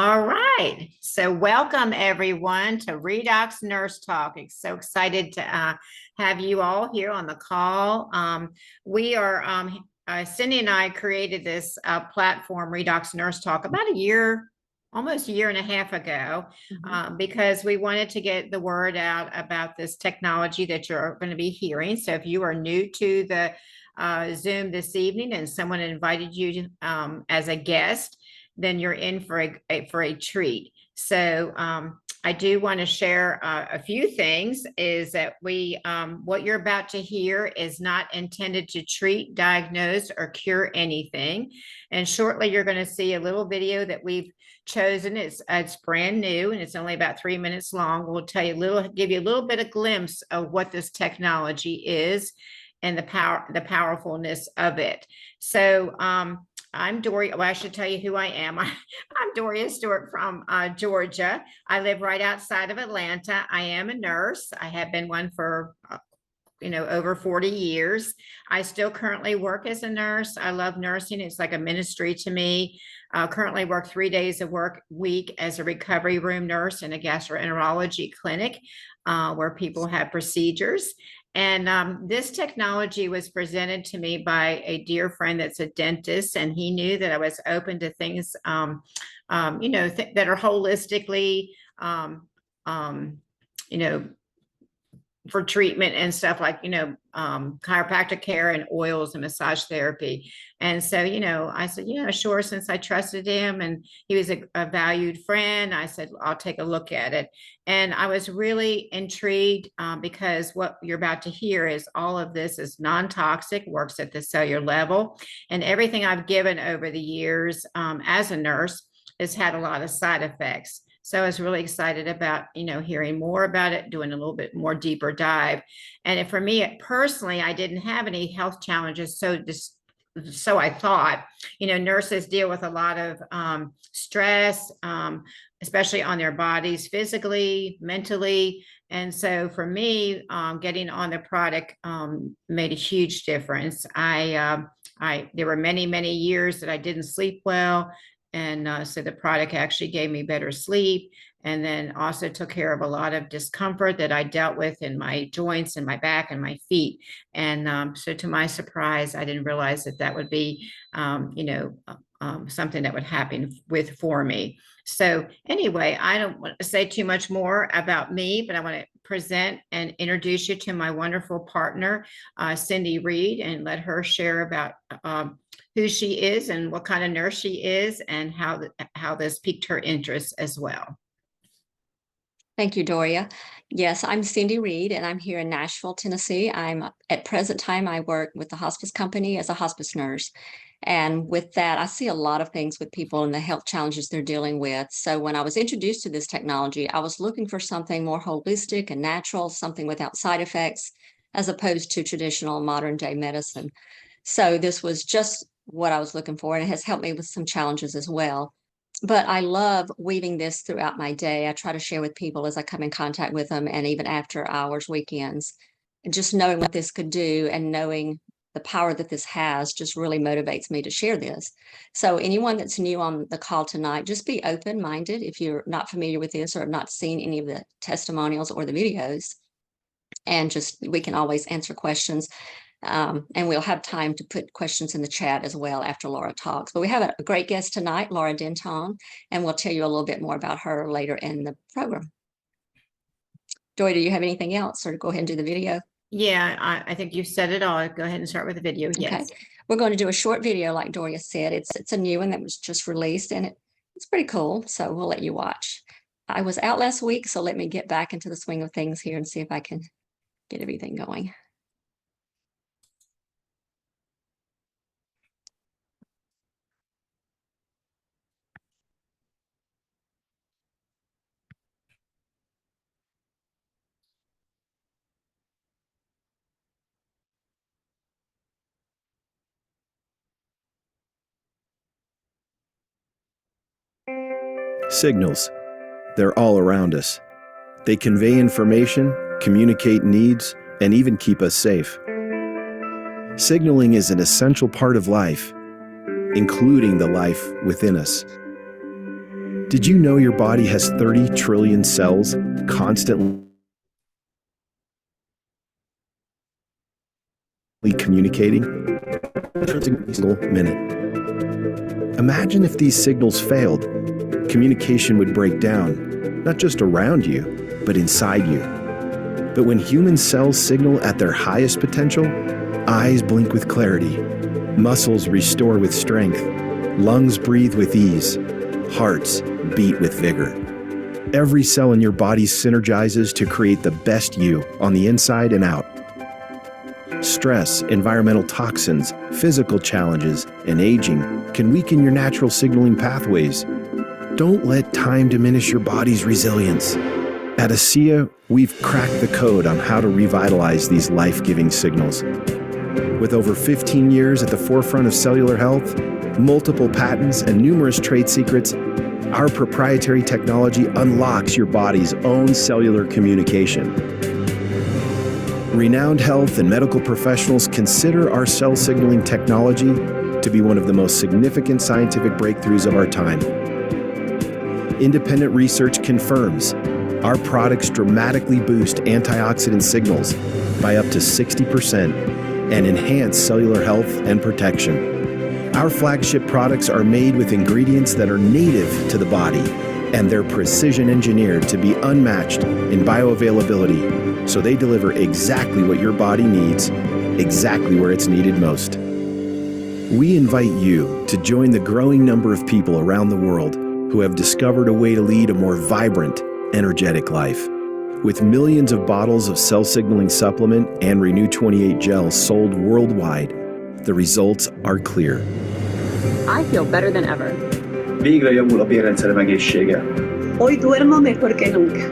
All right. So, welcome everyone to Redox Nurse Talk. It's so excited to have you all here on the call. We are, Cindy and I created this platform, Redox Nurse Talk, about almost a year and a half ago, because we wanted to get the word out about this technology that you're going to be hearing. So, if you are new to the Zoom this evening and someone invited you as a guest, then you're in for a treat. So I do want to share a few things. Is that what you're about to hear is not intended to treat, diagnose, or cure anything. And shortly, you're going to see a little video that we've chosen. It's brand new and it's only about 3 minutes long. We'll give you a little bit of glimpse of what this technology is and the powerfulness of it. So I'm Doria. Well, I should tell you who I am. I'm Doria Stewart from Georgia. I live right outside of Atlanta. I am a nurse. I have been one for over 40 years. I still currently work as a nurse. I love nursing. It's like a ministry to me. Currently work 3 days a week as a recovery room nurse in a gastroenterology clinic where people have procedures. And this technology was presented to me by a dear friend that's a dentist, and he knew that I was open to things, that are holistically, for treatment and stuff like, chiropractic care and oils and massage therapy. And so, I said, sure, since I trusted him and he was a valued friend, I said, I'll take a look at it. And I was really intrigued because what you're about to hear is all of this is non-toxic, works at the cellular level. And everything I've given over the years as a nurse has had a lot of side effects. So I was really excited about, hearing more about it, doing a little bit more deeper dive. And for me personally, I didn't have any health challenges. So I thought, nurses deal with a lot of stress, especially on their bodies, physically, mentally. And so for me, getting on the product made a huge difference. There were many, many years that I didn't sleep well. And so the product actually gave me better sleep, and then also took care of a lot of discomfort that I dealt with in my joints and my back and my feet. And so to my surprise, I didn't realize that would be, something that would happen for me. So anyway, I don't want to say too much more about me, but I want to present and introduce you to my wonderful partner, Cindy Reed, and let her share about who she is and what kind of nurse she is and how this piqued her interest as well. Thank you, Doria. Yes, I'm Cindy Reed, and I'm here in Nashville, Tennessee. At present time, I work with the hospice company as a hospice nurse. And with that, I see a lot of things with people and the health challenges they're dealing with. So when I was introduced to this technology, I was looking for something more holistic and natural, something without side effects, as opposed to traditional modern day medicine. So this was just what I was looking for, and it has helped me with some challenges as well. But I love weaving this throughout my day. I try to share with people as I come in contact with them, and even after hours, weekends. And just knowing what this could do and knowing the power that this has just really motivates me to share this. So anyone that's new on the call tonight, just be open-minded if you're not familiar with this or have not seen any of the testimonials or the videos. And we can always answer questions. And we'll have time to put questions in the chat as well after Laura talks. But we have a great guest tonight, Laura Dentone, and we'll tell you a little bit more about her later in the program. Joy, do you have anything else, or go ahead and do the video? Yeah, I think you said it all. Go ahead and start with the video. Yes. Okay. We're going to do a short video, like Doria said. It's a new one that was just released, and it's pretty cool. So we'll let you watch. I was out last week, so let me get back into the swing of things here and see if I can get everything going. Signals. They're all around us. They convey information, communicate needs, and even keep us safe. Signaling is an essential part of life, including the life within us. Did you know your body has 30 trillion cells constantly communicating? Every single minute. Imagine if these signals failed. Communication would break down, not just around you, but inside you. But when human cells signal at their highest potential, eyes blink with clarity, muscles restore with strength, lungs breathe with ease, hearts beat with vigor. Every cell in your body synergizes to create the best you on the inside and out. Stress, environmental toxins, physical challenges, and aging can weaken your natural signaling pathways. Don't let time diminish your body's resilience. At ASEA, we've cracked the code on how to revitalize these life-giving signals. With over 15 years at the forefront of cellular health, multiple patents, and numerous trade secrets, our proprietary technology unlocks your body's own cellular communication. Renowned health and medical professionals consider our cell signaling technology to be one of the most significant scientific breakthroughs of our time. Independent research confirms our products dramatically boost antioxidant signals by up to 60% and enhance cellular health and protection. Our flagship products are made with ingredients that are native to the body, and they're precision engineered to be unmatched in bioavailability, so they deliver exactly what your body needs, exactly where it's needed most. We invite you to join the growing number of people around the world who have discovered a way to lead a more vibrant, energetic life. With millions of bottles of cell signaling supplement and Renew 28 gel sold worldwide, the results are clear. I feel better than ever. Végre javul a bérrendszerem egészsége. Hoy duermo mejor que nunca.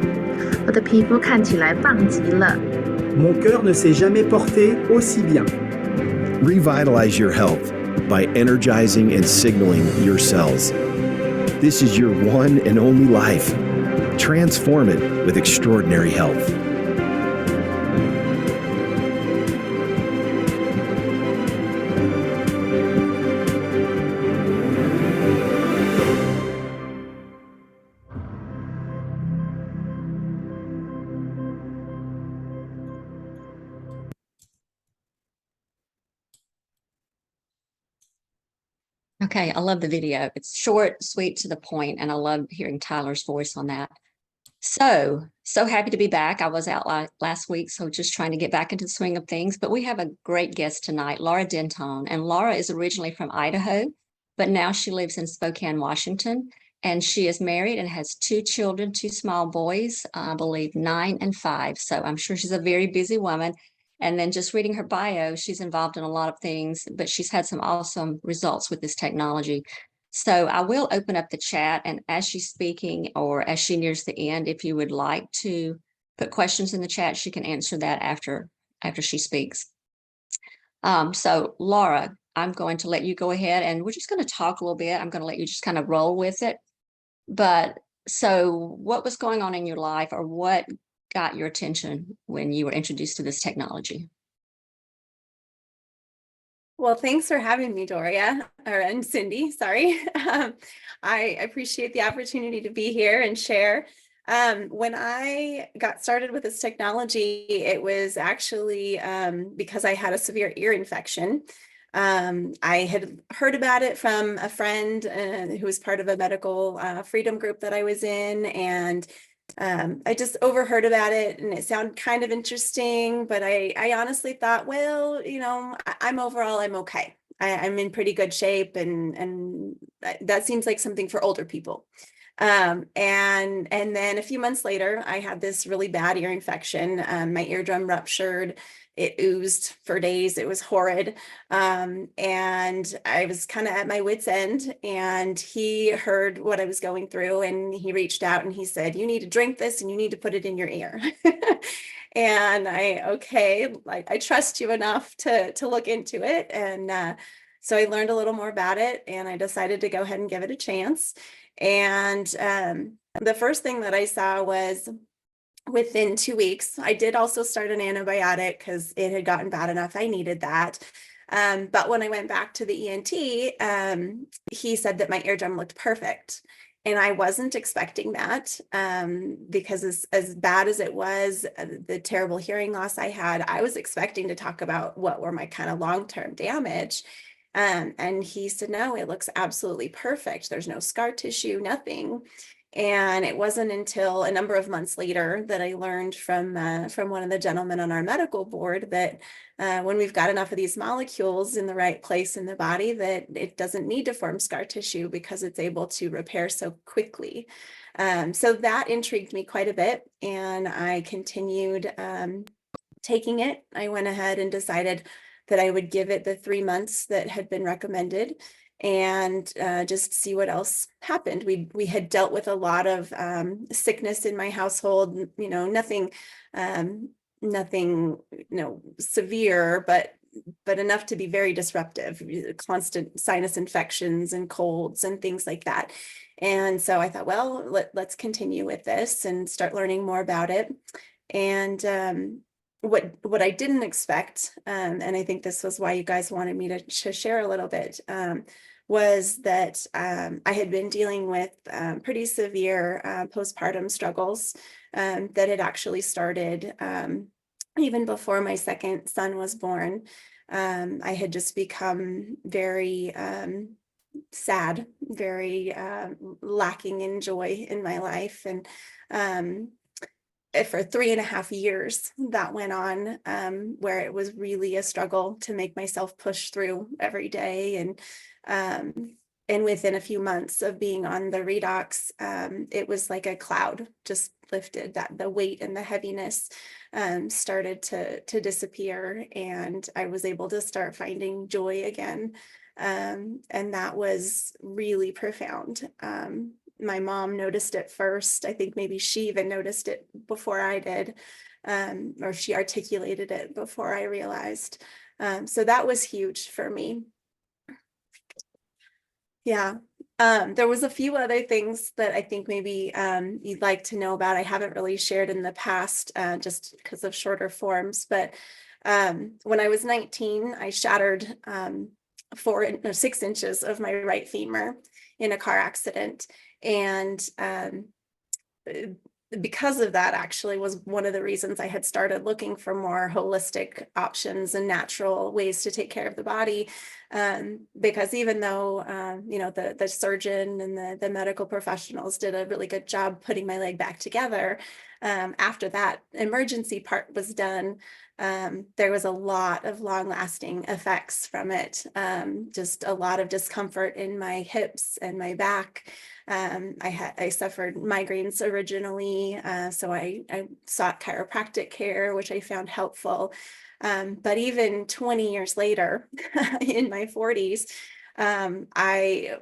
我的皮肤看起来棒极了。 Mon cœur ne s'est jamais porté aussi bien. Revitalize your health by energizing and signaling your cells. This is your one and only life. Transform it with extraordinary health. Okay, I love the video. It's short, sweet, to the point, and I love hearing Tyler's voice on that. So happy to be back. I was out last week, so just trying to get back into the swing of things. But we have a great guest tonight, Laura Dentone. And Laura is originally from Idaho, but now she lives in Spokane, Washington. And she is married and has 2 children, 2 small boys, I believe 9 and 5. So I'm sure she's a very busy woman. And then just reading her bio, she's involved in a lot of things, but she's had some awesome results with this technology. So I will open up the chat, and as she's speaking or as she nears the end, if you would like to put questions in the chat, she can answer that after she speaks. So Laura, I'm going to let you go ahead, and we're just going to talk a little bit. I'm going to let you just kind of roll with it. But so what was going on in your life, or what got your attention when you were introduced to this technology? Well, thanks for having me, Doria, and Cindy, sorry. I appreciate the opportunity to be here and share. When I got started with this technology, it was actually because I had a severe ear infection. I had heard about it from a friend who was part of a medical freedom group that I was in, and I just overheard about it, and it sounded kind of interesting, but I honestly thought, well, you know, I'm okay. I'm in pretty good shape, and that seems like something for older people. And then a few months later, I had this really bad ear infection. My eardrum ruptured. It oozed for days. It was horrid. And I was kind of at my wit's end, and he heard what I was going through, and he reached out and he said, you need to drink this and you need to put it in your ear. And I trust you enough to look into it. And so I learned a little more about it, and I decided to go ahead and give it a chance. And the first thing that I saw was, within 2 weeks, I did also start an antibiotic because it had gotten bad enough. I needed that. But when I went back to the ENT, he said that my eardrum looked perfect. And I wasn't expecting that because as bad as it was, the terrible hearing loss I had, I was expecting to talk about what were my kind of long-term damage. And he said, no, it looks absolutely perfect. There's no scar tissue, nothing. And it wasn't until a number of months later that I learned from one of the gentlemen on our medical board that when we've got enough of these molecules in the right place in the body, that it doesn't need to form scar tissue because it's able to repair so quickly. So that intrigued me quite a bit, and I continued taking it. I went ahead and decided that I would give it the 3 months that had been recommended and just see what else happened. We had dealt with a lot of sickness in my household, nothing severe, but enough to be very disruptive, constant sinus infections and colds and things like that. And so I thought, well, let's continue with this and start learning more about it. And what I didn't expect, and I think this was why you guys wanted me to share a little bit, was that I had been dealing with pretty severe postpartum struggles that had actually started even before my second son was born. I had just become very sad, very lacking in joy in my life. And for 3.5 years that went on, where it was really a struggle to make myself push through every day. And within a few months of being on the redox, it was like a cloud just lifted, that the weight and the heaviness started to disappear, and I was able to start finding joy again. And that was really profound. My mom noticed it first. I think maybe she even noticed it before I did, or she articulated it before I realized. So that was huge for me. Yeah. There was a few other things that I think maybe you'd like to know about. I haven't really shared in the past just because of shorter forms, but when I was 19, I shattered 6 inches of my right femur in a car accident. And because of that, actually was one of the reasons I had started looking for more holistic options and natural ways to take care of the body. Because even though, the surgeon and the medical professionals did a really good job putting my leg back together, after that emergency part was done, there was a lot of long-lasting effects from it. Just a lot of discomfort in my hips and my back. I suffered migraines originally, so I sought chiropractic care, which I found helpful. But even 20 years later, in my 40s, I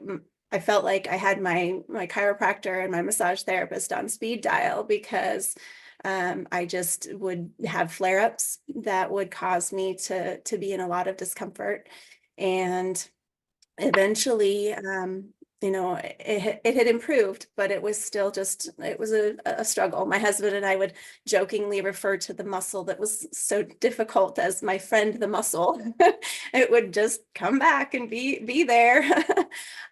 felt like I had my chiropractor and my massage therapist on speed dial, because I just would have flare-ups that would cause me to be in a lot of discomfort. And eventually, it had improved, but it was still it was a struggle. My husband and I would jokingly refer to the muscle that was so difficult as my friend, the muscle. It would just come back and be there.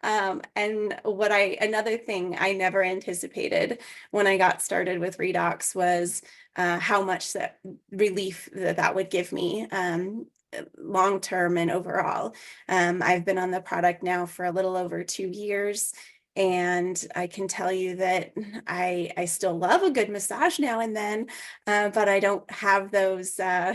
And another thing I never anticipated when I got started with redox was how much that relief that would give me. Long-term and overall. I've been on the product now for a little over 2 years, and I can tell you that I still love a good massage now and then, but I don't have those I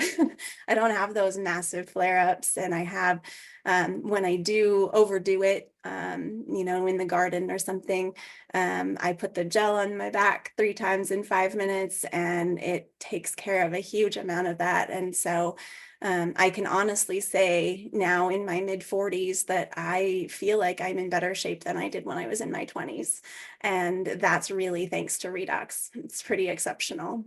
don't have those massive flare-ups, and I have when I do overdo it, in the garden or something, I put the gel on my back 3 times in 5 minutes, and it takes care of a huge amount of that. And so I can honestly say now in my mid-40s that I feel like I'm in better shape than I did when I was in my 20s. And that's really thanks to redox. It's pretty exceptional.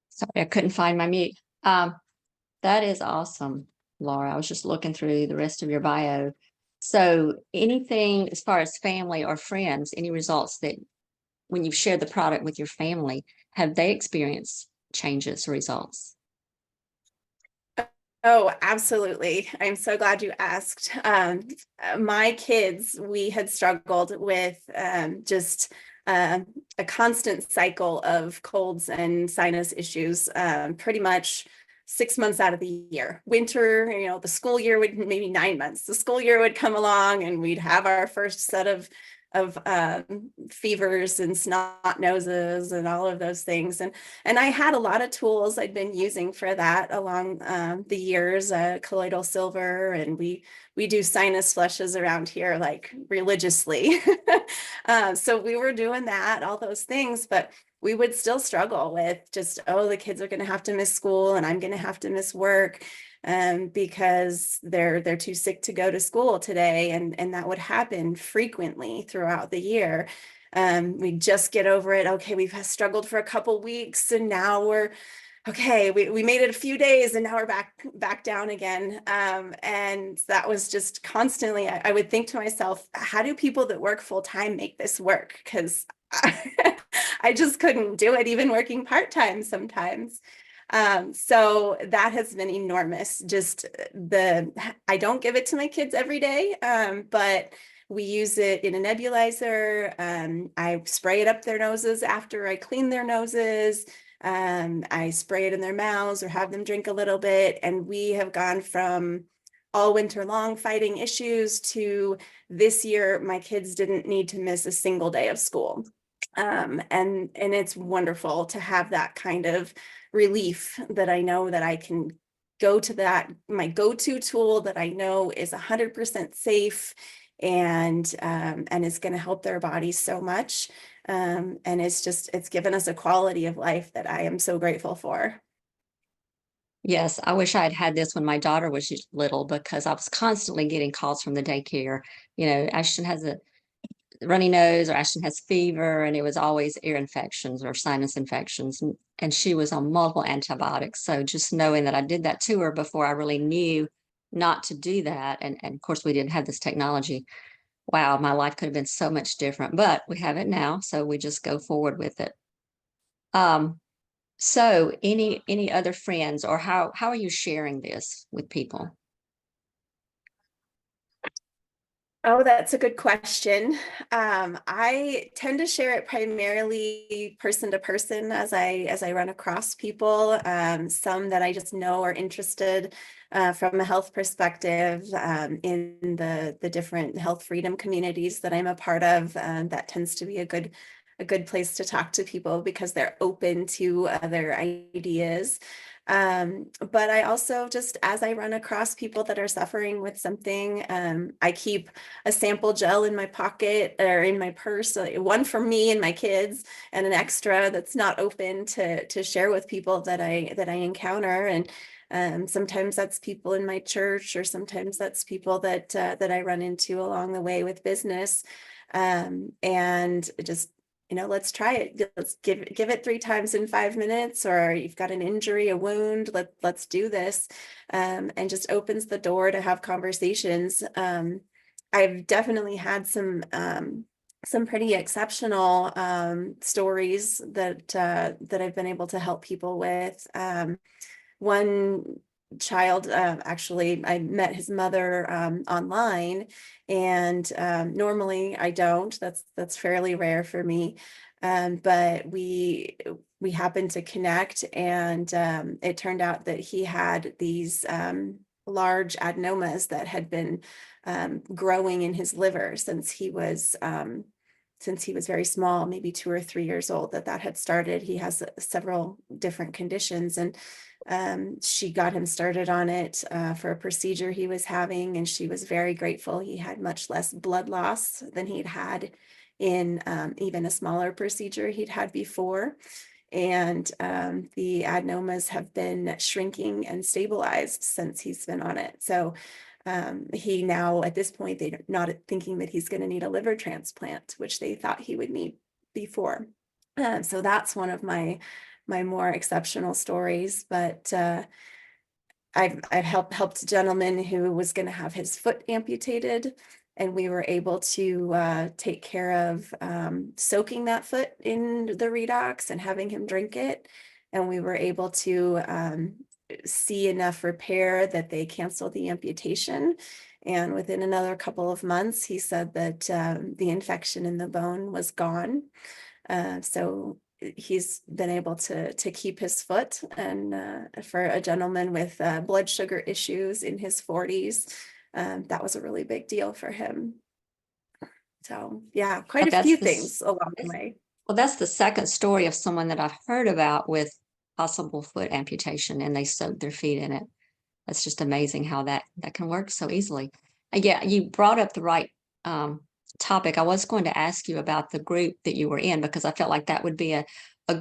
Sorry, I couldn't find my mute. That is awesome, Laura. I was just looking through the rest of your bio. So anything as far as family or friends, any results that when you've shared the product with your family, have they experienced changes or results? Oh, absolutely. I'm so glad you asked. My kids, we had struggled with just a constant cycle of colds and sinus issues, pretty much 6 months out of the year. Winter, the school year would maybe 9 months. The school year would come along and we'd have our first set of fevers and snot noses and all of those things. And I had a lot of tools I'd been using for that along the years, colloidal silver, and we do sinus flushes around here like religiously. So we were doing that, all those things, but we would still struggle with just, oh, the kids are going to have to miss school and I'm going to have to miss work because they're too sick to go to school today. And that would happen frequently throughout the year. We just get over it. Okay, we've struggled for a couple weeks and now we're okay, we made it a few days and now we're back down again. And that was just constantly, I would think to myself, how do people that work full time make this work? Because I just couldn't do it, even working part-time sometimes. So that has been enormous. Just I don't give it to my kids every day, but we use it in a nebulizer. I spray it up their noses after I clean their noses. I spray it in their mouths or have them drink a little bit. And we have gone from all winter long fighting issues to this year, my kids didn't need to miss a single day of school. And it's wonderful to have that kind of relief that I know that I can go to that, my go-to tool that I know is 100% safe and it's going to help their bodies so much. And it's given us a quality of life that I am so grateful for. Yes, I wish I had had this when my daughter was little because I was constantly getting calls from the daycare. Ashton has a runny nose or Ashton has fever, and it was always ear infections or sinus infections. And she was on multiple antibiotics. So just knowing that I did that to her before I really knew not to do that. And of course, we didn't have this technology. Wow, my life could have been so much different, but we have it now. So we just go forward with it. So any other friends, or how are you sharing this with people? Oh, that's a good question. I tend to share it primarily person to person as I run across people. Some that I just know are interested from a health perspective in the different health freedom communities that I'm a part of. That tends to be a good place to talk to people because they're open to other ideas. But I also just, as I run across people that are suffering with something, I keep a sample gel in my pocket or in my purse, one for me and my kids, and an extra that's not open to share with people that I encounter. And sometimes that's people in my church, or sometimes that's people that I run into along the way with business. And just let's try it. Let's give it 3 times in 5 minutes, or you've got an injury, a wound, let's do this. And just opens the door to have conversations. I've definitely had some pretty exceptional stories that I've been able to help people with. One child, actually, I met his mother online, and normally I don't. That's fairly rare for me. But we happened to connect, and it turned out that he had these large adenomas that had been growing in his liver since he was very small, maybe 2 or 3 years old, that had started. He has several different conditions, and she got him started on it for a procedure he was having, and she was very grateful. He had much less blood loss than he'd had in even a smaller procedure he'd had before. And the adenomas have been shrinking and stabilized since he's been on it. So he now, at this point, they're not thinking that he's going to need a liver transplant, which they thought he would need before. So that's one of my more exceptional stories. But I've helped a gentleman who was going to have his foot amputated, and we were able to take care of soaking that foot in the Redox and having him drink it. And we were able to see enough repair that they canceled the amputation. And within another couple of months, he said that the infection in the bone was gone. So he's been able to keep his foot. And for a gentleman with blood sugar issues in his 40s, that was a really big deal for him. So yeah, quite a few things along the way. Well, that's the second story of someone that I've heard about with possible foot amputation, and they soaked their feet in it. That's just amazing how that can work so easily. Yeah, you brought up the right topic. I was going to ask you about the group that you were in, because I felt like that would be a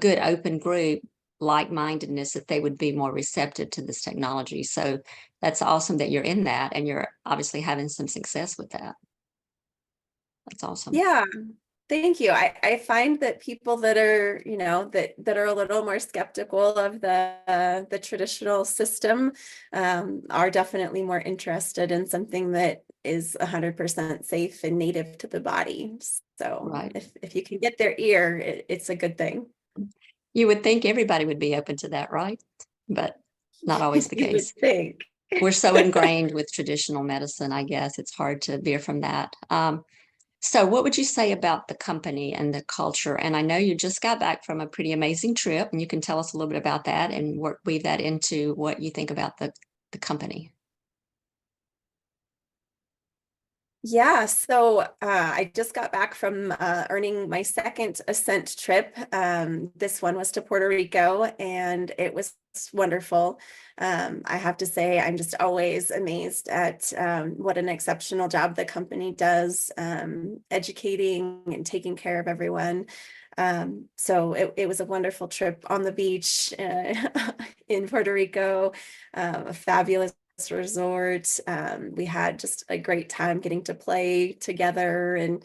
good open group, like-mindedness, that they would be more receptive to this technology. So that's awesome that you're in that, and you're obviously having some success with that. That's awesome. Yeah. Thank you. I find that people that are, that are a little more skeptical of the traditional system are definitely more interested in something that is 100% safe and native to the body. So Right. if you can get their ear, it's a good thing. You would think everybody would be open to that, right? But not always the You would case. think. We're so ingrained with traditional medicine, I guess it's hard to veer from that. So what would you say about the company and the culture? And I know you just got back from a pretty amazing trip, and you can tell us a little bit about that and weave that into what you think about the company. Yeah, so I just got back from earning my second Ascent trip. This one was to Puerto Rico, and it was wonderful. I have to say, I'm just always amazed at what an exceptional job the company does, educating and taking care of everyone. So it was a wonderful trip on the beach in Puerto Rico, a fabulous resort. We had just a great time getting to play together, and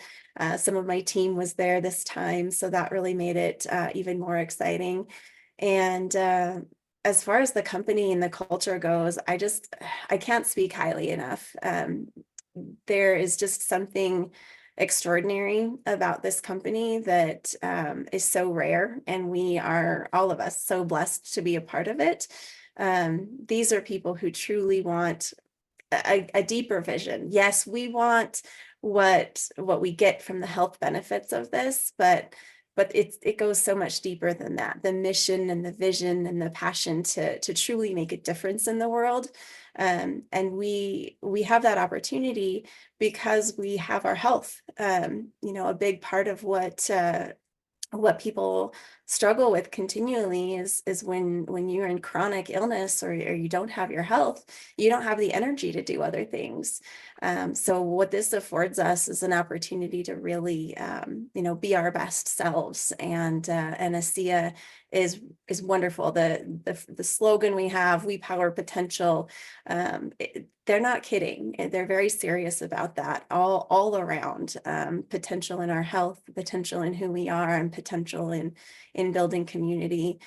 some of my team was there this time, so that really made it even more exciting. And as far as the company and the culture goes, I can't speak highly enough. There is just something extraordinary about this company that is so rare, and we are, all of us, so blessed to be a part of it. These are people who truly want a deeper vision. Yes, we want what we get from the health benefits of this, but it goes so much deeper than that. The mission and the vision and the passion to truly make a difference in the world. And we have that opportunity because we have our health. A big part of what people struggle with continually is when you're in chronic illness, or you don't have your health, you don't have the energy to do other things. So what this affords us is an opportunity to really, be our best selves. And ASEA is wonderful. The slogan we have, "We power potential," they're not kidding. They're very serious about that all around. Potential in our health, potential in who we are, and potential in building community.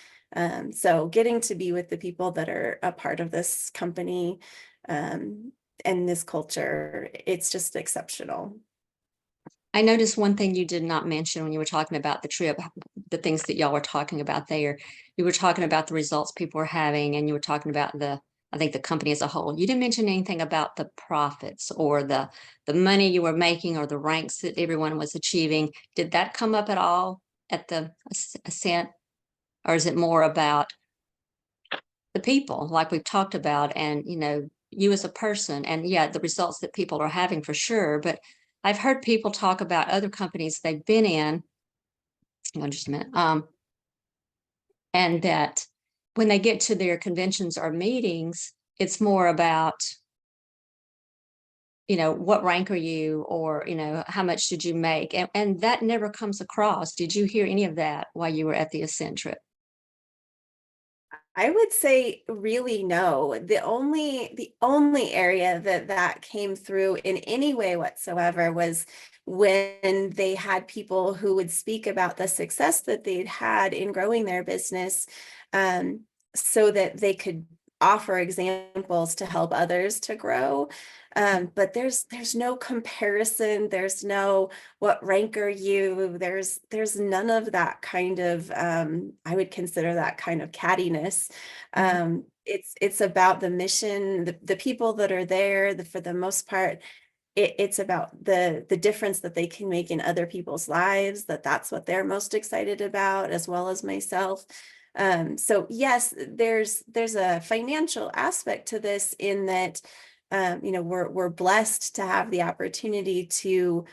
So getting to be with the people that are a part of this company and this culture, it's just exceptional. I noticed one thing you did not mention when you were talking about the trip, the things that y'all were talking about there. You were talking about the results people were having, and you were talking about I think the company as a whole. You didn't mention anything about the profits or the money you were making or the ranks that everyone was achieving. Did that come up at all at the Ascent? Or is it more about the people, like we've talked about, and you as a person, and yeah, the results that people are having for sure. But I've heard people talk about other companies they've been in. Hang on just a minute. And that when they get to their conventions or meetings, it's more about, what rank are you, or, how much did you make? And that never comes across. Did you hear any of that while you were at the Ascent trip? I would say really no. The only area that came through in any way whatsoever was when they had people who would speak about the success that they'd had in growing their business, so that they could offer examples to help others to grow. But there's no comparison. There's no what rank are you. There's none of that kind of I would consider that kind of cattiness. it's about the mission, the people that are there, for the most part, it's about the difference that they can make in other people's lives, that's what they're most excited about, as well as myself. So yes, there's a financial aspect to this, in that we're blessed to have the opportunity to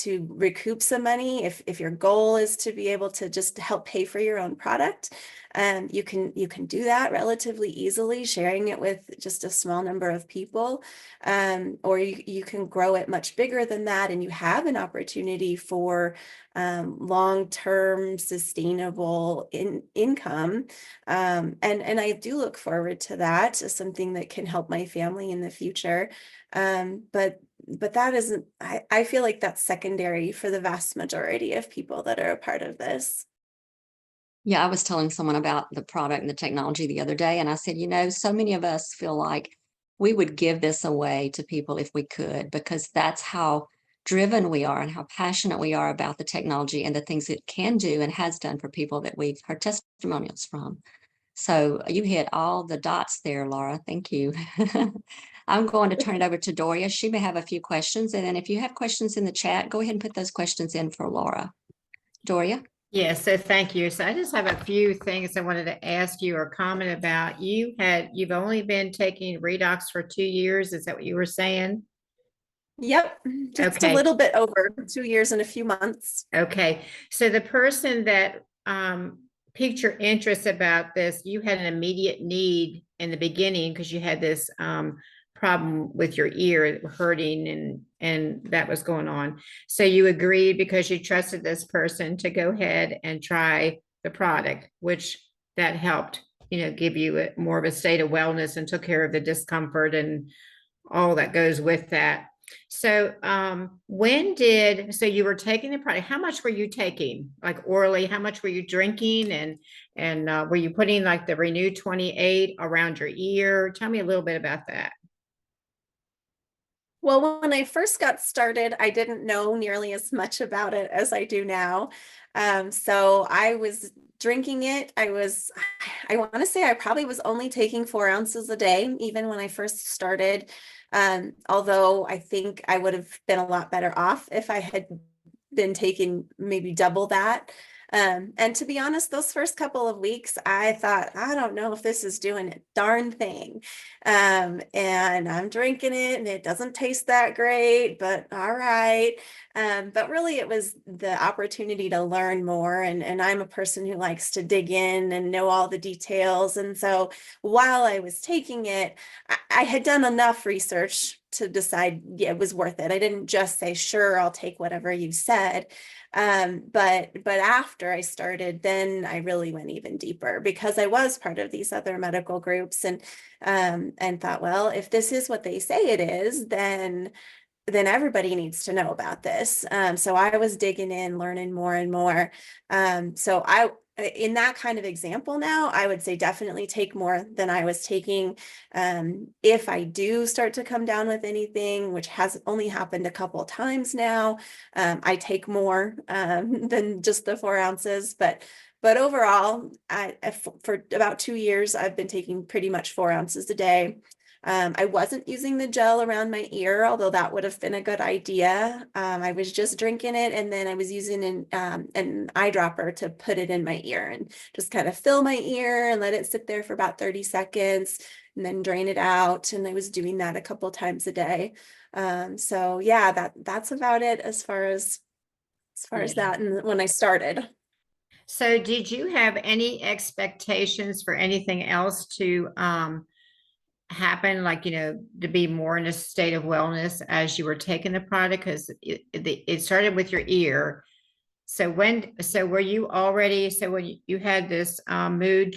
recoup some money. If your goal is to be able to just help pay for your own product, you can do that relatively easily, sharing it with just a small number of people, or you can grow it much bigger than that, and you have an opportunity for long-term sustainable income. And I do look forward to that as something that can help my family in the future. But that isn't, I feel like that's secondary for the vast majority of people that are a part of this. Yeah, I was telling someone about the product and the technology the other day, and I said, so many of us feel like we would give this away to people if we could, because that's how driven we are and how passionate we are about the technology and the things it can do and has done for people that we've heard testimonials from. So you hit all the dots there, Laura. Thank you. I'm going to turn it over to Doria. She may have a few questions. And then if you have questions in the chat, go ahead and put those questions in for Laura. Doria? Yeah, so thank you. So I just have a few things I wanted to ask you or comment about. You've only been taking redox for 2 years. Is that what you were saying? Yep, just a Okay. little bit over 2 years and a few months. Okay. So the person that piqued your interest about this, you had an immediate need in the beginning because you had this problem with your ear hurting and that was going on. So you agreed because you trusted this person to go ahead and try the product, which that helped, give you more of a state of wellness and took care of the discomfort and all that goes with that. So so you were taking the product, how much were you taking, like orally, how much were you drinking, and were you putting like the Renew 28 around your ear? Tell me a little bit about that. Well, when I first got started, I didn't know nearly as much about it as I do now. So I was drinking it. I want to say I probably was only taking 4 ounces a day, even when I first started. Although I think I would have been a lot better off if I had been taking maybe double that. And to be honest, those first couple of weeks, I thought, I don't know if this is doing a darn thing. And I'm drinking it and it doesn't taste that great, but all right. But really it was the opportunity to learn more. And I'm a person who likes to dig in and know all the details. And so while I was taking it, I had done enough research to decide, yeah, it was worth it. I didn't just say, sure, I'll take whatever you said. But after I started, then I really went even deeper because I was part of these other medical groups and thought, well, if this is what they say it is, then everybody needs to know about this. So I was digging in, learning more and more. So in that kind of example now, I would say definitely take more than I was taking. If I do start to come down with anything, which has only happened a couple of times now, I take more than just the 4 ounces. But overall, for about 2 years, I've been taking pretty much 4 ounces a day. I wasn't using the gel around my ear, although that would have been a good idea. I was just drinking it, and then I was using an eyedropper to put it in my ear and just kind of fill my ear and let it sit there for about 30 seconds and then drain it out. And I was doing that a couple times a day. So yeah, that's about it as far as that. And when I started. So did you have any expectations for anything else to happen, like, to be more in a state of wellness as you were taking the product? Because it started with your ear. So were you already, so when you had this mood,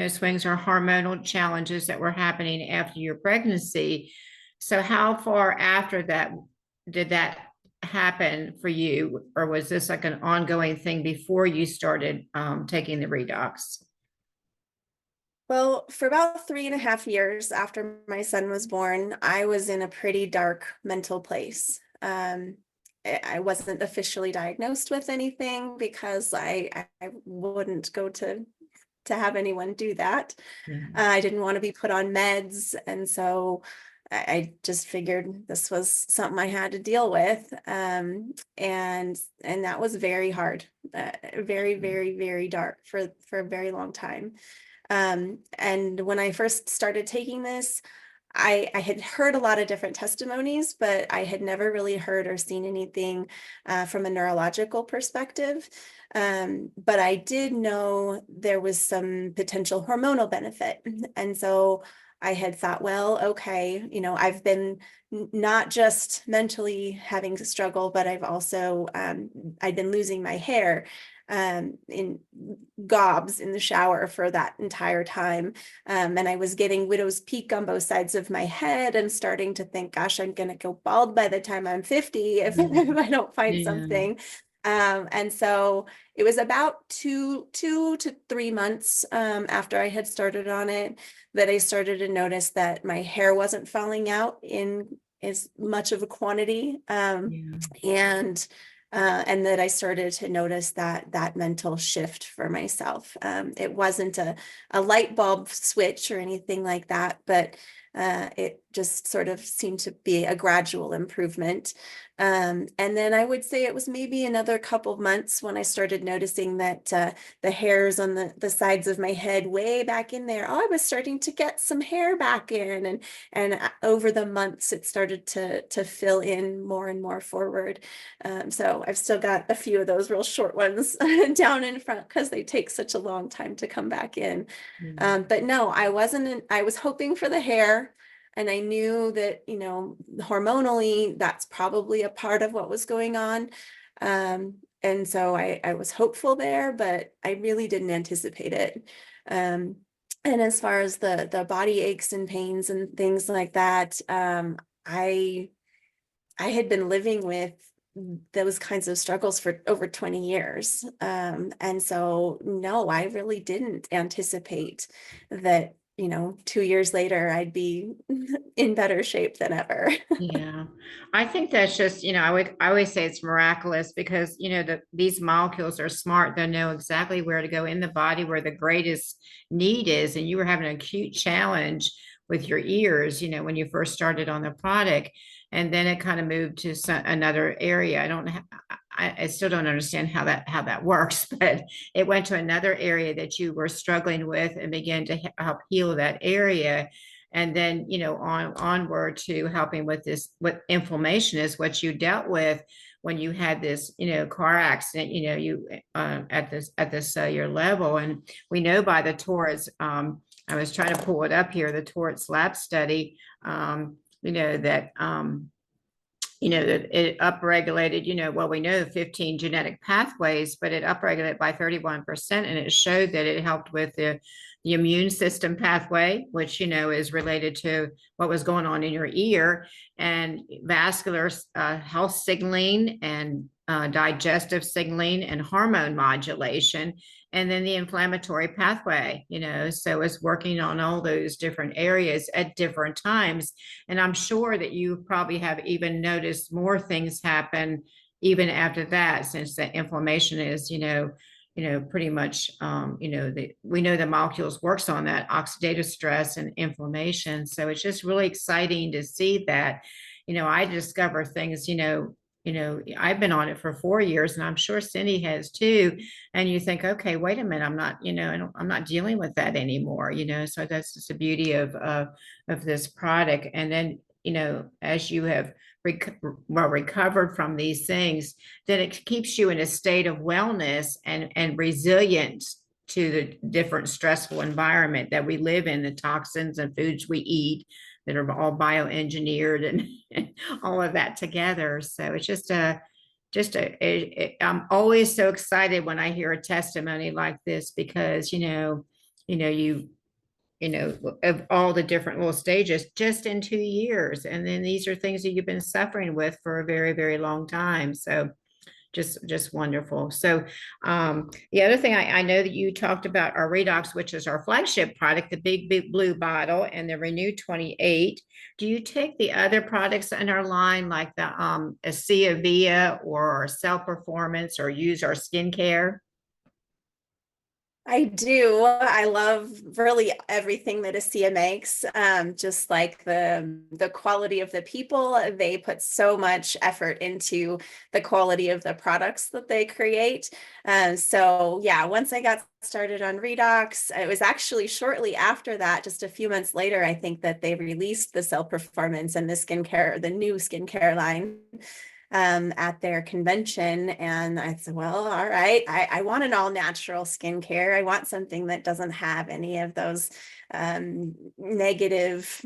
swings or hormonal challenges that were happening after your pregnancy, so how far after that did that happen for you? Or was this like an ongoing thing before you started taking the redox? Well, for about 3.5 years after my son was born, I was in a pretty dark mental place. I wasn't officially diagnosed with anything because I wouldn't go to to have anyone do that. Yeah. I didn't want to be put on meds. And so I just figured this was something I had to deal with. And that was very hard, very, very, very dark for a very long time. And when I first started taking this, I had heard a lot of different testimonies, but I had never really heard or seen anything from a neurological perspective. But I did know there was some potential hormonal benefit. And so I had thought, well, okay, I've been not just mentally having to struggle, but I've also, I'd been losing my hair in gobs in the shower for that entire time. And I was getting widow's peak on both sides of my head and starting to think, gosh, I'm going to go bald by the time I'm 50 if I don't find something. And so it was about two to 3 months after I had started on it that I started to notice that my hair wasn't falling out in as much of a quantity. And that I started to notice that mental shift for myself. It wasn't a light bulb switch or anything like that, but it just sort of seemed to be a gradual improvement. And then I would say it was maybe another couple of months when I started noticing that the hairs on the sides of my head way back in there, I was starting to get some hair back in. And over the months, it started to fill in more and more forward. So I've still got a few of those real short ones down in front because they take such a long time to come back in. But no, I was hoping for the hair. And I knew that, hormonally, that's probably a part of what was going on. And so I was hopeful there, but I really didn't anticipate it. And as far as the body aches and pains and things like that, I had been living with those kinds of struggles for over 20 years. And so, no, I really didn't anticipate that, 2 years later, I'd be in better shape than ever. Yeah, I think that's just, I always say it's miraculous because, these molecules are smart. They know exactly where to go in the body, where the greatest need is. And you were having an acute challenge with your ears, when you first started on the product. And then it kind of moved to another area. I still don't understand how that works, but it went to another area that you were struggling with and began to help heal that area. And then, onward to helping with what inflammation is, what you dealt with when you had this, car accident, you at the cellular level. And we know by the Torres, I was trying to pull it up here, the Torres lab study, that it upregulated, well, we know 15 genetic pathways, but it upregulated by 31%. And it showed that it helped with the immune system pathway, which, is related to what was going on in your ear, and vascular health signaling and digestive signaling and hormone modulation. And then the inflammatory pathway, so it's working on all those different areas at different times. And I'm sure that you probably have even noticed more things happen even after that, since the inflammation is, pretty much, we know the molecules works on that oxidative stress and inflammation. So it's just really exciting to see that, I discover things, I've been on it for 4 years, and I'm sure Cindy has too. And you think, okay, wait a minute, I'm not, I'm not dealing with that anymore, so that's just the beauty of this product. And then, as you have recovered from these things, then it keeps you in a state of wellness and resilience to the different stressful environment that we live in, the toxins and foods we eat that are all bioengineered and all of that together. So it's I'm always so excited when I hear a testimony like this, because, of all the different little stages just in 2 years. And then these are things that you've been suffering with for a very, very long time. So just wonderful. So the other thing I know that you talked about our Redox, which is our flagship product, the big blue bottle, and the Renew 28. Do you take the other products in our line, like the ASEA Via or Cell Performance, or use our skincare? I do. I love really everything that ASEA makes. Just like the quality of the people, they put so much effort into the quality of the products that they create. So yeah, once I got started on Redox, it was actually shortly after that, just a few months later, I think that they released the Cell Performance and the new skincare line at their convention. And I said, well, all right, I want an all natural skincare. I want something that doesn't have any of those negative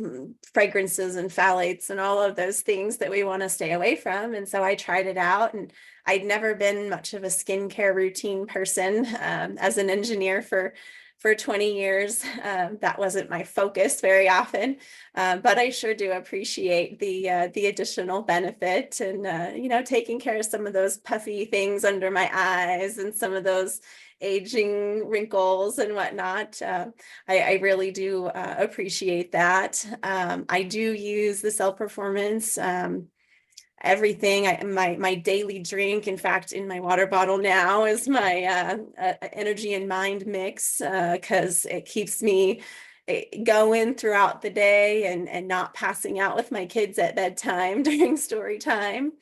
fragrances and phthalates and all of those things that we want to stay away from. And so I tried it out, and I'd never been much of a skincare routine person. As an engineer for 20 years, that wasn't my focus very often. But I sure do appreciate the additional benefit, and taking care of some of those puffy things under my eyes and some of those aging wrinkles and whatnot. I really do appreciate that. I do use the Cell Performance. Everything. My daily drink, in fact, in my water bottle now, is my energy and mind mix, because it keeps me going throughout the day and not passing out with my kids at bedtime during story time.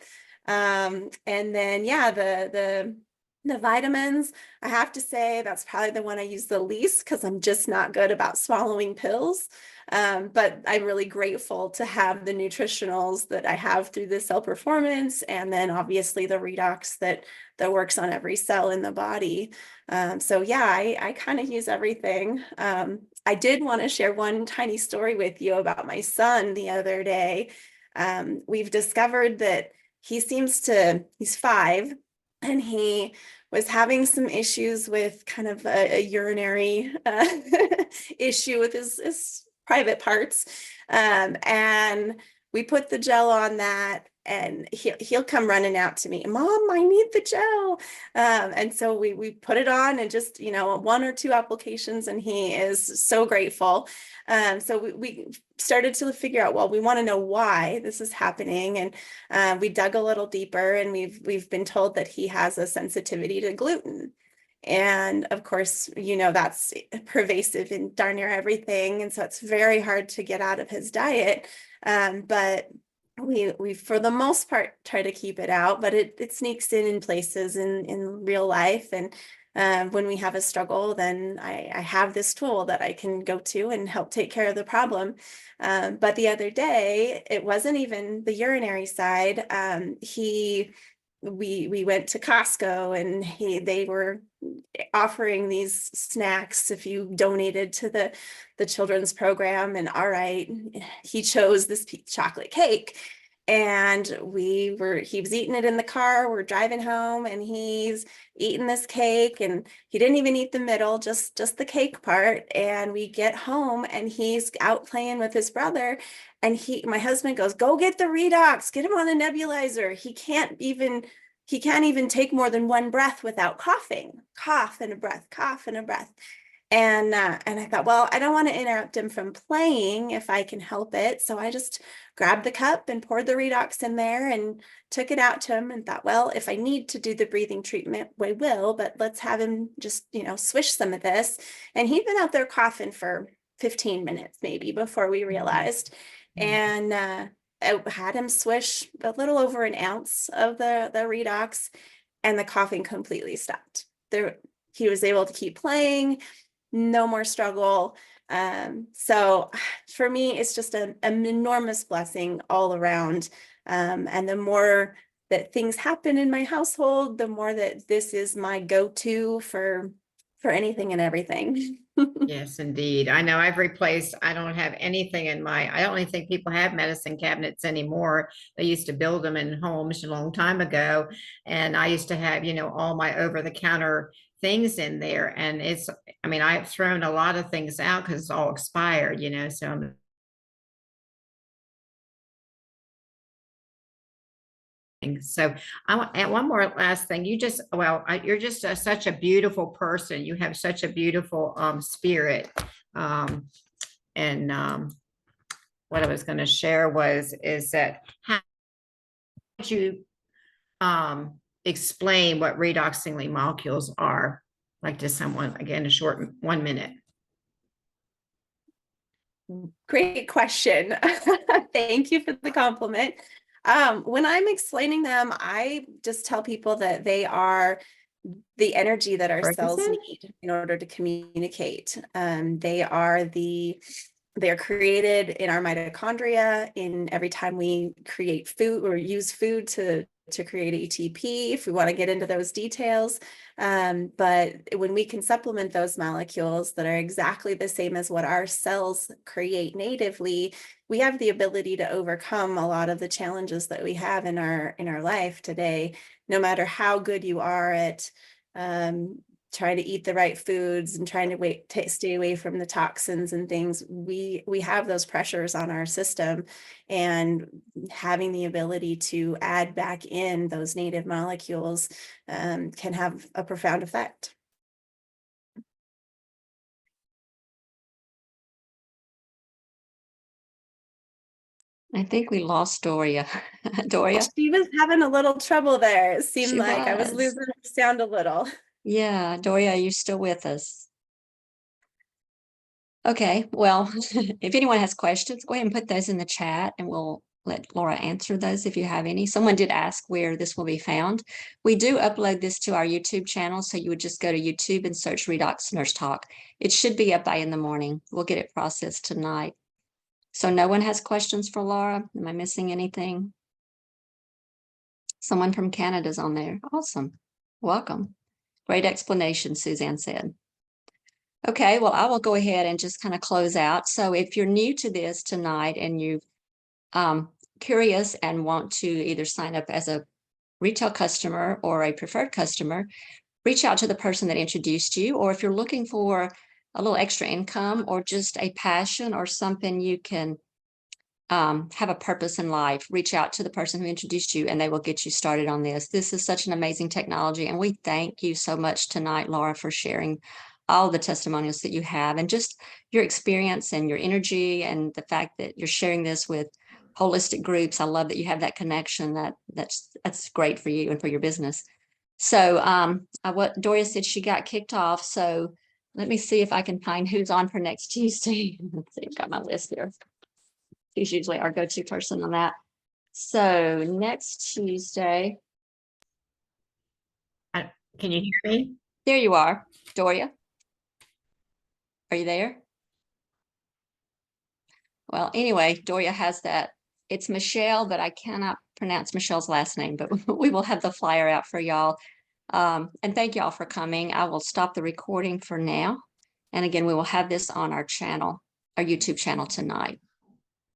And then yeah, the vitamins, I have to say that's probably the one I use the least, because I'm just not good about swallowing pills. But I'm really grateful to have the nutritionals that I have through the Cell Performance, and then obviously the Redox that works on every cell in the body. So yeah, I kind of use everything. I did want to share one tiny story with you about my son the other day. We've discovered that he's 5, and he was having some issues with kind of a urinary issue with his private parts. And we put the gel on that, and he'll come running out to me, Mom, I need the gel. And so we put it on, and just, 1 or 2 applications, and he is so grateful. So we started to figure out, well, we want to know why this is happening. And we dug a little deeper, and we've been told that he has a sensitivity to gluten. And of course, that's pervasive in darn near everything. And so it's very hard to get out of his diet. But we for the most part try to keep it out, but it sneaks in places in real life. And when we have a struggle, then I have this tool that I can go to and help take care of the problem. But the other day, it wasn't even the urinary side. We went to Costco, and they were offering these snacks if you donated to the children's program. And all right, he chose this chocolate cake, and he was eating it in the car. We're driving home, and he's eating this cake, and he didn't even eat the middle, just the cake part. And we get home, and he's out playing with his brother, and my husband goes, go get the Redox, get him on the nebulizer. He can't even take more than 1 breath without coughing. Cough and a breath, cough and a breath. And I thought, well, I don't want to interrupt him from playing if I can help it. So I just grabbed the cup and poured the Redox in there and took it out to him, and thought, well, if I need to do the breathing treatment, we will, but let's have him just, swish some of this. And he'd been out there coughing for 15 minutes maybe before we realized. And I had him swish a little over an ounce of the Redox, and the coughing completely stopped. He was able to keep playing, no more struggle. So for me, it's just an enormous blessing all around. And the more that things happen in my household, the more that this is my go-to for anything and everything. Yes, indeed. I know I don't have anything I don't even think people have medicine cabinets anymore. They used to build them in homes a long time ago. And I used to have, all my over-the-counter things in there. And I've thrown a lot of things out because it's all expired, so So I want and one more last thing. You're just such a beautiful person. You have such a beautiful spirit. And what I was going to share is that how would you explain what redox signaling molecules are? Like just someone, again, a short 1 minute. Great question. Thank you for the compliment. When I'm explaining them, I just tell people that they are the energy that our cells Ferguson? need in order to communicate. They're created in our mitochondria in every time we create food or use food to create ATP, if we want to get into those details. But when we can supplement those molecules that are exactly the same as what our cells create natively, we have the ability to overcome a lot of the challenges that we have in our life today. No matter how good you are at trying to eat the right foods and trying to stay away from the toxins and things, we have those pressures on our system, and having the ability to add back in those native molecules can have a profound effect. I think we lost Doria. Doria? She was having a little trouble there. It seemed She like I was was. losing her sound a little. Yeah, Doria, are you still with us? Okay, well, if anyone has questions, go ahead and put those in the chat and we'll let Laura answer those if you have any. Someone did ask where this will be found. We do upload this to our YouTube channel, so you would just go to YouTube and search Redox Nurse Talk. It should be up by in the morning. We'll get it processed tonight. So no one has questions for Laura? Am I missing anything? Someone from Canada's on there. Awesome. Welcome. Great explanation, Suzanne said. Okay, well, I will go ahead and just kind of close out. So if you're new to this tonight and you're curious and want to either sign up as a retail customer or a preferred customer, reach out to the person that introduced you. Or if you're looking for a little extra income or just a passion or something you can have a purpose in life, reach out to the person who introduced you and they will get you started on this. This is such an amazing technology. And we thank you so much tonight, Laura, for sharing all the testimonials that you have and just your experience and your energy and the fact that you're sharing this with holistic groups. I love that you have that connection. That's great for you and for your business. So what Doria said, she got kicked off. So let me see if I can find who's on for next Tuesday. Let's see, I've got my list here. She's usually our go-to person on that. So next Tuesday. Can you hear me? There you are, Doria. Are you there? Well, anyway, Doria has that. It's Michelle, but I cannot pronounce Michelle's last name, but we will have the flyer out for y'all. And thank y'all for coming. I will stop the recording for now. And again, we will have this on our channel, our YouTube channel tonight.